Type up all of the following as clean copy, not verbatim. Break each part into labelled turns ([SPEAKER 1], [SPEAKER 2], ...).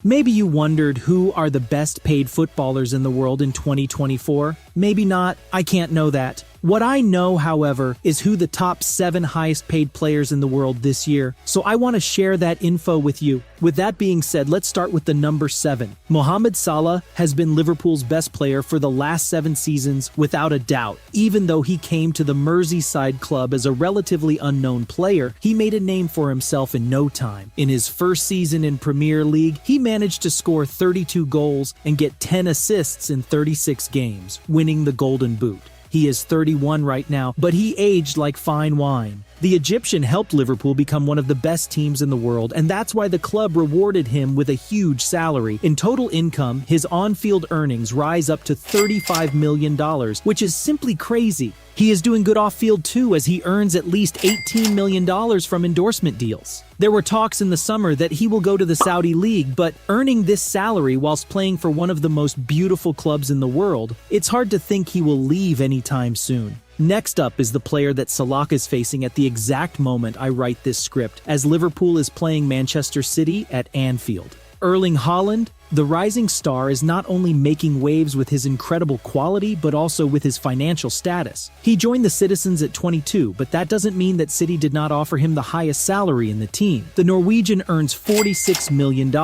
[SPEAKER 1] Maybe you wondered who are the best paid footballers in the world in 2024? Maybe not, I can't know that. What I know, however, is who the top 7 highest paid players in the world this year, so I want to share that info with you. With that being said, let's start with the number 7. Mohamed Salah has been Liverpool's best player for the last 7 seasons without a doubt. Even though he came to the Merseyside club as a relatively unknown player, he made a name for himself in no time. In his first season in Premier League, he managed to score 32 goals and get 10 assists in 36 games, winning the Golden Boot. He is 31 right now, but he aged like fine wine. The Egyptian helped Liverpool become one of the best teams in the world, and that's why the club rewarded him with a huge salary. In total income, his on-field earnings rise up to $35 million, which is simply crazy. He is doing good off-field too, as he earns at least $18 million from endorsement deals. There were talks in the summer that he will go to the Saudi League, but earning this salary whilst playing for one of the most beautiful clubs in the world, it's hard to think he will leave anytime soon. Next up is the player that Salah is facing at the exact moment I write this script, as Liverpool is playing Manchester City at Anfield. Erling Haaland, the rising star, is not only making waves with his incredible quality, but also with his financial status. He joined the Citizens at 22, but that doesn't mean that City did not offer him the highest salary in the team. The Norwegian earns $46 million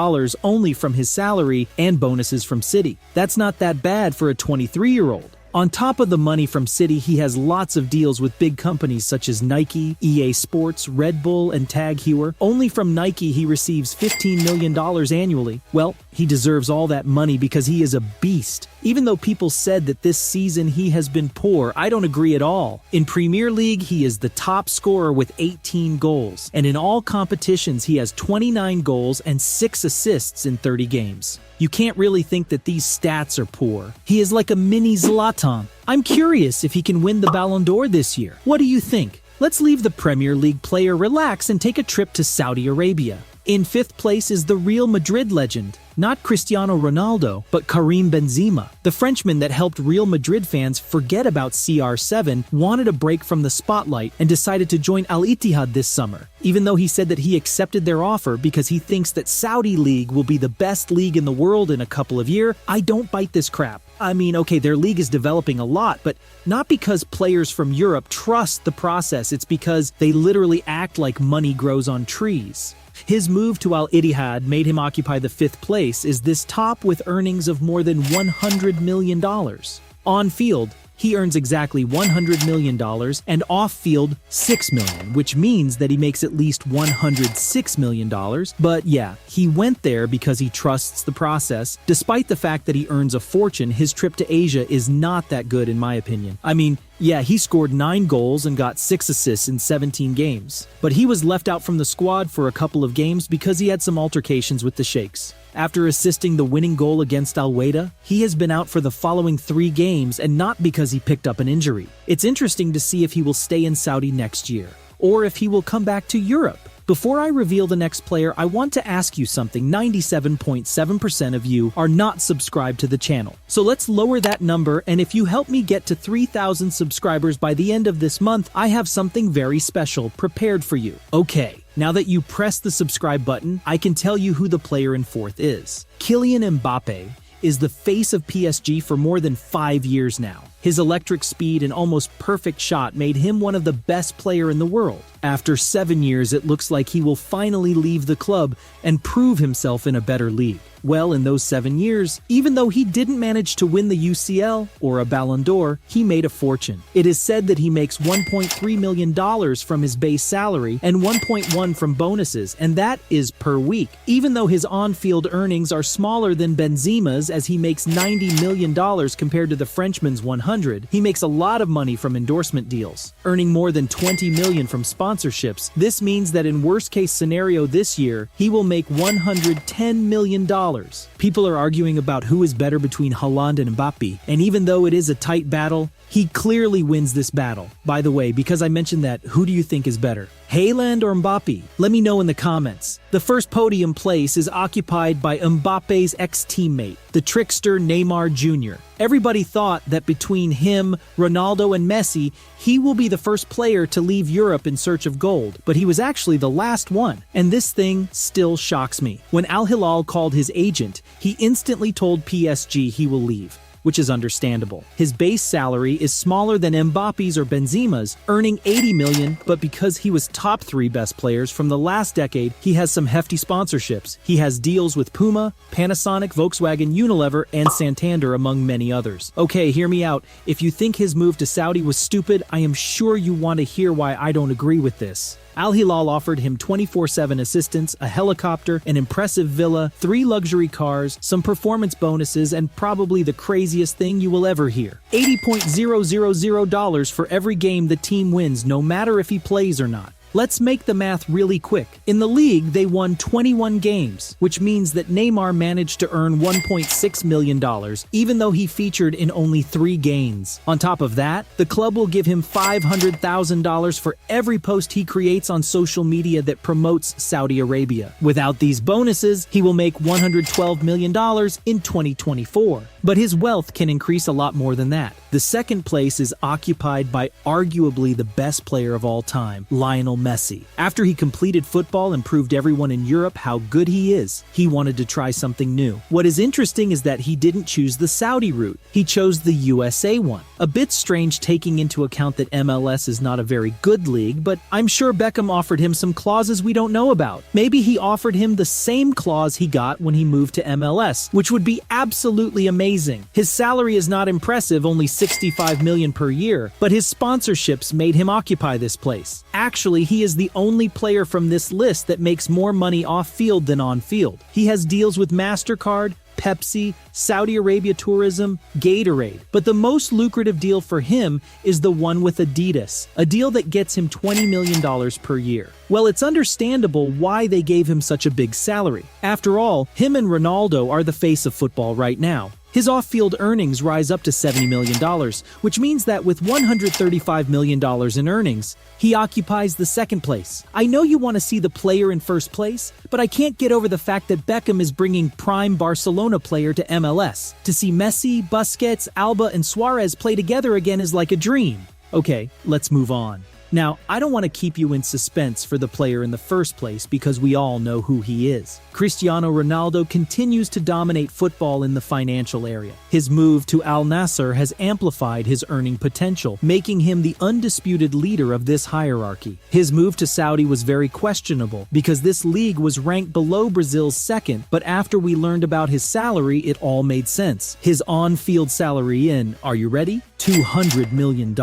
[SPEAKER 1] only from his salary and bonuses from City. That's not that bad for a 23-year-old. On top of the money from City, he has lots of deals with big companies such as Nike, EA Sports, Red Bull, and Tag Heuer. Only from Nike he receives $15 million annually. Well, he deserves all that money because he is a beast. Even though people said that this season he has been poor, I don't agree at all. In Premier League, he is the top scorer with 18 goals, and in all competitions he has 29 goals and 6 assists in 30 games. You can't really think that these stats are poor. He is like a mini Zlatan. I'm curious if he can win the Ballon d'Or this year. What do you think? Let's leave the Premier League player relax and take a trip to Saudi Arabia. In 5th place is the Real Madrid legend, not Cristiano Ronaldo, but Karim Benzema. The Frenchman that helped Real Madrid fans forget about CR7 wanted a break from the spotlight and decided to join Al Ittihad this summer, even though he said that he accepted their offer because he thinks that Saudi League will be the best league in the world in a couple of years. I don't bite this crap. I mean, okay, their league is developing a lot, but not because players from Europe trust the process. It's because they literally act like money grows on trees. His move to Al Ittihad made him occupy the 5th place as this top with earnings of more than $100 million. On field, he earns exactly $100 million and off-field $6 million, which means that he makes at least $106 million. But yeah, he went there because he trusts the process. Despite the fact that he earns a fortune, his trip to Asia is not that good in my opinion. I mean, yeah, he scored 9 goals and got 6 assists in 17 games. But he was left out from the squad for a couple of games because he had some altercations with the Sheikhs. After assisting the winning goal against Al Wahda, he has been out for the following 3 games, and not because he picked up an injury. It's interesting to see if he will stay in Saudi next year, or if he will come back to Europe. Before I reveal the next player, I want to ask you something. 97.7% of you are not subscribed to the channel. So let's lower that number, and if you help me get to 3,000 subscribers by the end of this month, I have something very special prepared for you. Okay. Now that you press the subscribe button, I can tell you who the player in 4th is. Kylian Mbappe is the face of PSG for more than 5 years now. His electric speed and almost perfect shot made him one of the best players in the world. After 7 years, it looks like he will finally leave the club and prove himself in a better league. Well, in those 7 years, even though he didn't manage to win the UCL or a Ballon d'Or, he made a fortune. It is said that he makes $1.3 million from his base salary and $1.1 from bonuses, and that is per week. Even though his on-field earnings are smaller than Benzema's, as he makes $90 million compared to the Frenchman's $100, he makes a lot of money from endorsement deals, earning more than $20 million from sponsorships. This means that in worst-case scenario this year, he will make $110 million. People are arguing about who is better between Haaland and Mbappe, and even though it is a tight battle, he clearly wins this battle. By the way, because I mentioned that, who do you think is better? Haaland or Mbappe? Let me know in the comments. The first podium place is occupied by Mbappe's ex-teammate, the trickster Neymar Jr. Everybody thought that between him, Ronaldo, and Messi, he will be the first player to leave Europe in search of gold, but he was actually the last one, and this thing still shocks me. When Al Hilal called his agent, he instantly told PSG he will leave, which is understandable. His base salary is smaller than Mbappe's or Benzema's, earning 80 million, but because he was top 3 best players from the last decade, he has some hefty sponsorships. He has deals with Puma, Panasonic, Volkswagen, Unilever, and Santander, among many others. Okay, hear me out. If you think his move to Saudi was stupid, I am sure you want to hear why I don't agree with this. Al Hilal offered him 24/7 assistance, a helicopter, an impressive villa, 3 luxury cars, some performance bonuses, and probably the craziest thing you will ever hear: $80,000 for every game the team wins, no matter if he plays or not. Let's make the math really quick. In the league, they won 21 games, which means that Neymar managed to earn $1.6 million, even though he featured in only 3 games. On top of that, the club will give him $500,000 for every post he creates on social media that promotes Saudi Arabia. Without these bonuses, he will make $112 million in 2024. But his wealth can increase a lot more than that. The second place is occupied by arguably the best player of all time, Lionel Messi. After he completed football and proved everyone in Europe how good he is, he wanted to try something new. What is interesting is that he didn't choose the Saudi route. He chose the USA one. A bit strange taking into account that MLS is not a very good league, but I'm sure Beckham offered him some clauses we don't know about. Maybe he offered him the same clause he got when he moved to MLS, which would be absolutely amazing. His salary is not impressive, only $65 million per year, but his sponsorships made him occupy this place. Actually, he is the only player from this list that makes more money off-field than on-field. He has deals with MasterCard, Pepsi, Saudi Arabia Tourism, Gatorade. But the most lucrative deal for him is the one with Adidas, a deal that gets him $20 million per year. Well, it's understandable why they gave him such a big salary. After all, him and Ronaldo are the face of football right now. His off-field earnings rise up to $70 million, which means that with $135 million in earnings, he occupies the second place. I know you want to see the player in first place, but I can't get over the fact that Beckham is bringing prime Barcelona player to MLS. To see Messi, Busquets, Alba, and Suarez play together again is like a dream. Okay, let's move on. Now, I don't want to keep you in suspense for the player in the first place because we all know who he is. Cristiano Ronaldo continues to dominate football in the financial area. His move to Al Nassr has amplified his earning potential, making him the undisputed leader of this hierarchy. His move to Saudi was very questionable because this league was ranked below Brazil's second, but after we learned about his salary, it all made sense. His on-field salary are you ready? $200 million.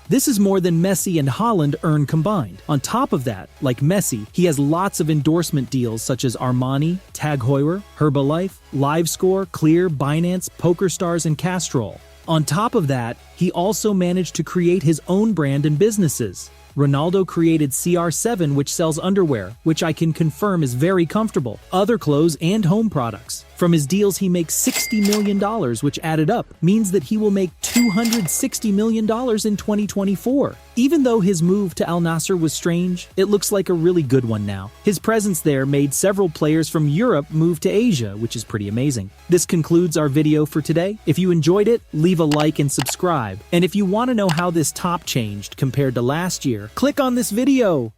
[SPEAKER 1] This is more than Messi and Haaland earn combined. On top of that, like Messi, he has lots of endorsement deals such as Armani, Tag Heuer, Herbalife, LiveScore, Clear, Binance, PokerStars, and Castrol. On top of that, he also managed to create his own brand and businesses. Ronaldo created CR7, which sells underwear, which I can confirm is very comfortable, other clothes, and home products. From his deals, he makes $60 million, which added up means that he will make $260 million in 2024. Even though his move to Al Nassr was strange, it looks like a really good one now. His presence there made several players from Europe move to Asia, which is pretty amazing. This concludes our video for today. If you enjoyed it, leave a like and subscribe. And if you want to know how this top changed compared to last year, click on this video.